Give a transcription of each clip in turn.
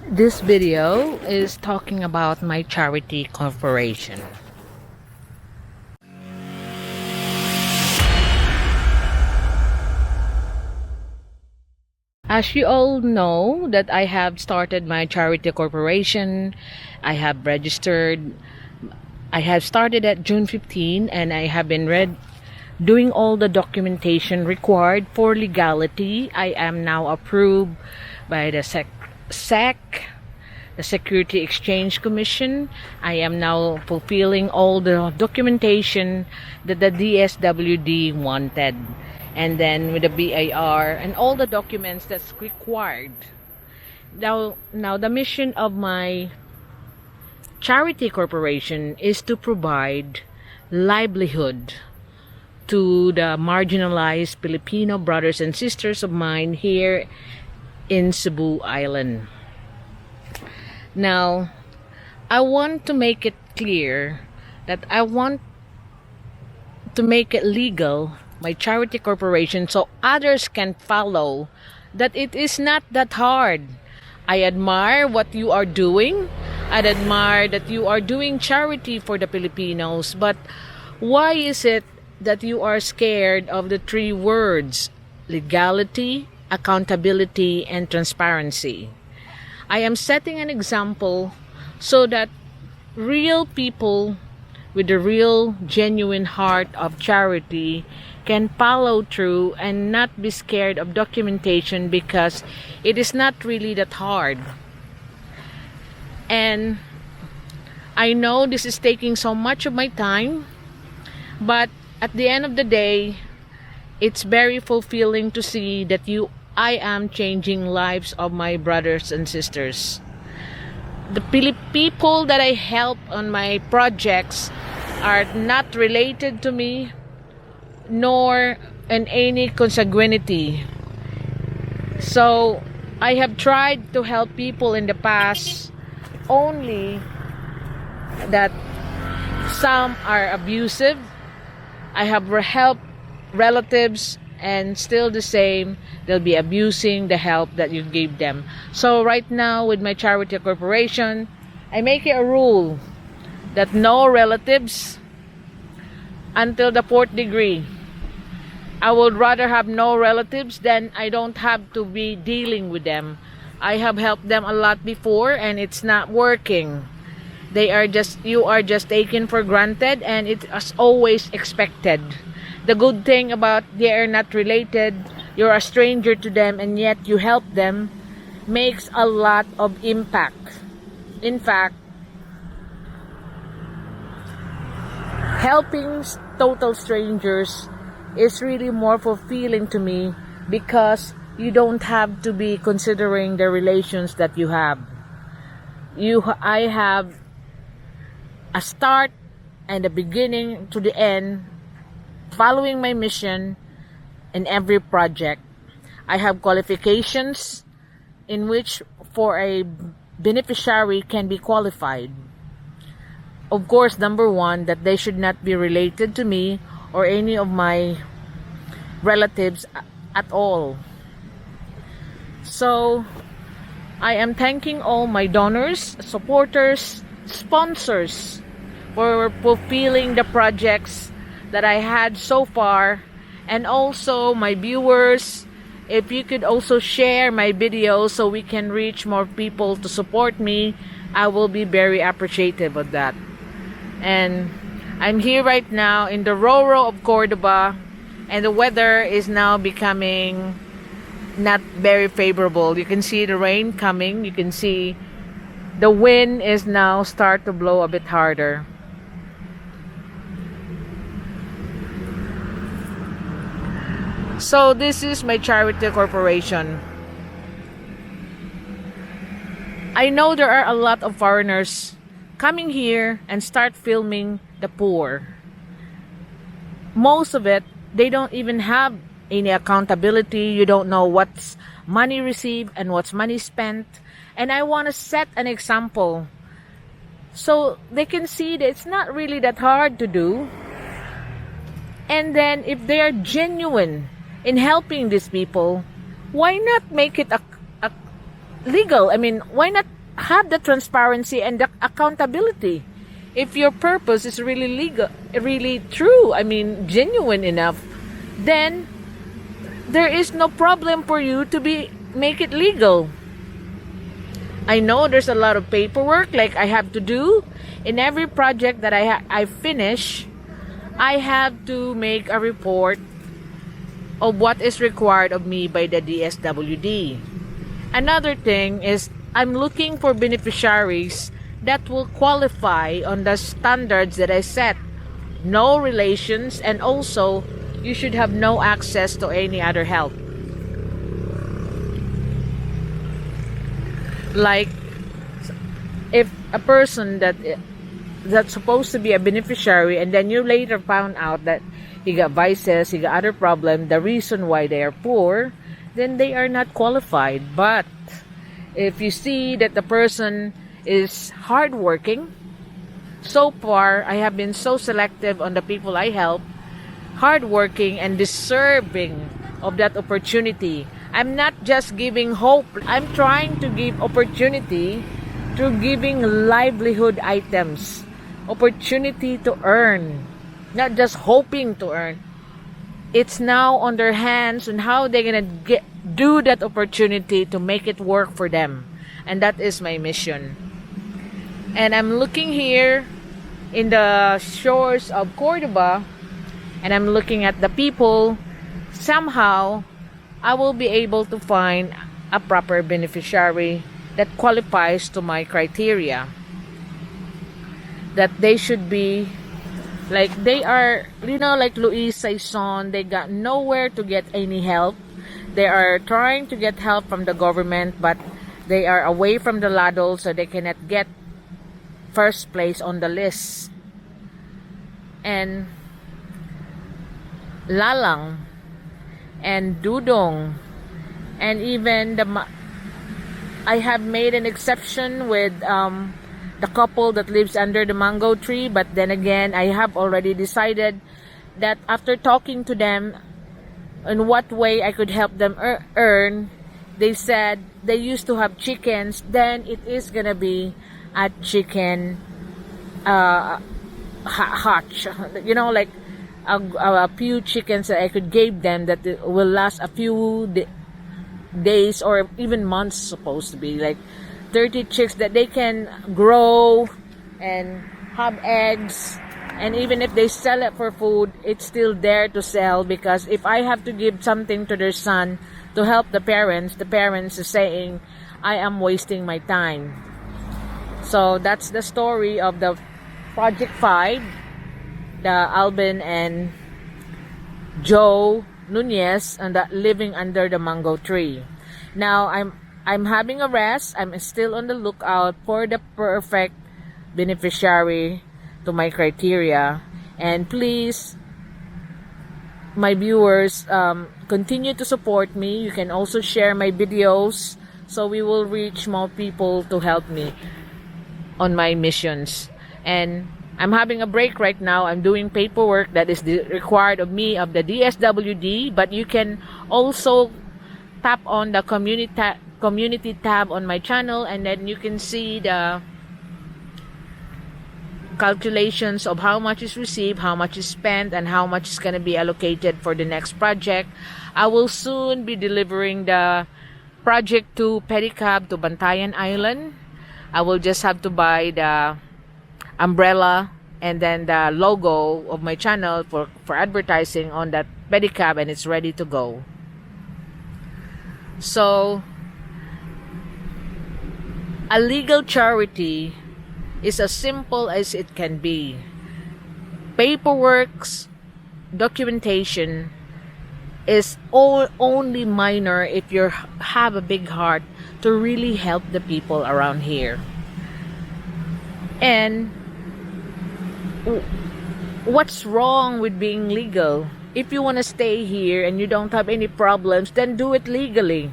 This video is talking about my charity corporation. As you all know that I have started my charity corporation, I have registered, I have started at June 15 and I have been doing all the documentation required for legality. I am now approved by the SEC, the Security Exchange Commission. I am now fulfilling all the documentation that the DSWD wanted. And then with the BIR and all the documents that's required. Now the mission of my charity corporation is to provide livelihood to the marginalized Filipino brothers and sisters of mine here in Cebu Island. Now, I want to make it clear that I want to make it legal, my charity corporation, so others can follow, that it is not that hard. I admire what you are doing. I admire that you are doing charity for the Filipinos, but why is it that you are scared of the three words: legality, accountability, and transparency? I am setting an example so that real people with the real genuine heart of charity can follow through and not be scared of documentation, because it is not really that hard. And I know this is taking so much of my time, but at the end of the day, it's very fulfilling to see that I am changing lives of my brothers and sisters. The people that I help on my projects are not related to me, nor in any consanguinity. So I have tried to help people in the past, only that some are abusive. I have helped relatives, and still the same, they'll be abusing the help that you gave them. So right now with my charity corporation, I make it a rule that no relatives until the fourth degree. I would rather have no relatives than I don't have to be dealing with them. I have helped them a lot before and it's not working. You are just taken for granted, and it is always expected. The good thing about they are not related, you're a stranger to them, and yet you help them, makes a lot of impact. In fact, helping total strangers is really more fulfilling to me, because you don't have to be considering the relations that you have. I have a start and a beginning to the end, following my mission in every project. I have qualifications in which for a beneficiary can be qualified. Of course, number one, that they should not be related to me or any of my relatives at all. So I am thanking all my donors, supporters, sponsors for fulfilling the projects that I had so far, and also my viewers. If you could also share my videos so we can reach more people to support me, I will be very appreciative of that. And I'm here right now in the Roro of Cordoba, and the weather is now becoming not very favorable. You can see the rain coming. You can see the wind is now start to blow a bit harder. So this is my charity corporation. I know there are a lot of foreigners coming here and start filming the poor. Most of it, they don't even have any accountability. You don't know what's money received and what's money spent. And I want to set an example so they can see that it's not really that hard to do. And then if they are genuine in helping these people, why not make it a legal? I mean, why not have the transparency and the accountability. If your purpose is really legal, really true, I mean genuine enough, then there is no problem for you to make it legal. I know there's a lot of paperwork like I have to do. In every project that I finish, I have to make a report of what is required of me by the DSWD. Another thing is I'm looking for beneficiaries that will qualify on the standards that I set. No relations, and also you should have no access to any other help. Like if a person that's supposed to be a beneficiary and then you later found out that he got vices, he got other problems, the reason why they are poor, then they are not qualified. But if you see that the person is hardworking, so far I have been so selective on the people I help, hardworking and deserving of that opportunity. I'm not just giving hope, I'm trying to give opportunity through giving livelihood items, opportunity to earn, not just hoping to earn. It's now on their hands on how they're gonna do that opportunity to make it work for them. And that is my mission. And I'm looking here in the shores of Cordoba, and I'm looking at the people. Somehow I will be able to find a proper beneficiary that qualifies to my criteria, that they should be like they are, like Luis Saison. They got nowhere to get any help. They are trying to get help from the government, but they are away from the ladle, so they cannot get first place on the list. And Lalang and Dudong, and even I have made an exception with the couple that lives under the mango tree, but then again I have already decided that after talking to them in what way I could help them earn, they said they used to have chickens, then it is gonna be a chicken hatch, like a few chickens that I could give them that will last a few days or even months, supposed to be like 30 chicks that they can grow and have eggs, and even if they sell it for food, it's still there to sell, because if I have to give something to their son to help the parents are saying I am wasting my time. So that's the story of the Project 5, the Alvin and Joe Nunez, and that living under the mango tree. Now I'm having a rest. I'm still on the lookout for the perfect beneficiary to my criteria. And please, my viewers, continue to support me. You can also share my videos so we will reach more people to help me on my missions. And I'm having a break right now. I'm doing paperwork that is required of me of the DSWD, but you can also tap on the community tab on my channel, and then you can see the calculations of how much is received, how much is spent, and how much is going to be allocated for the next project. I will soon be delivering the Project 2 pedicab to Bantayan Island. I will just have to buy the umbrella and then the logo of my channel for advertising on that pedicab, and it's ready to go. So a legal charity is as simple as it can be. Paperwork, documentation is only minor if you have a big heart to really help the people around here. And what's wrong with being legal? If you want to stay here and you don't have any problems, then do it legally.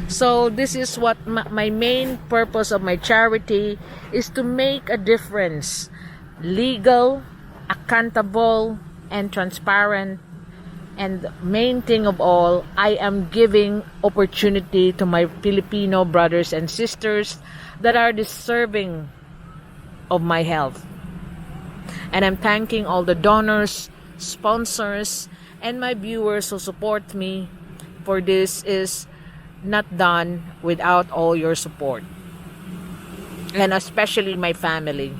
So this is what my main purpose of my charity is, to make a difference. Legal, accountable, and transparent, And main thing of all, I am giving opportunity to my Filipino brothers and sisters that are deserving of my health. And I'm thanking all the donors, sponsors, and my viewers who support me, for this is not done without all your support. And especially my family.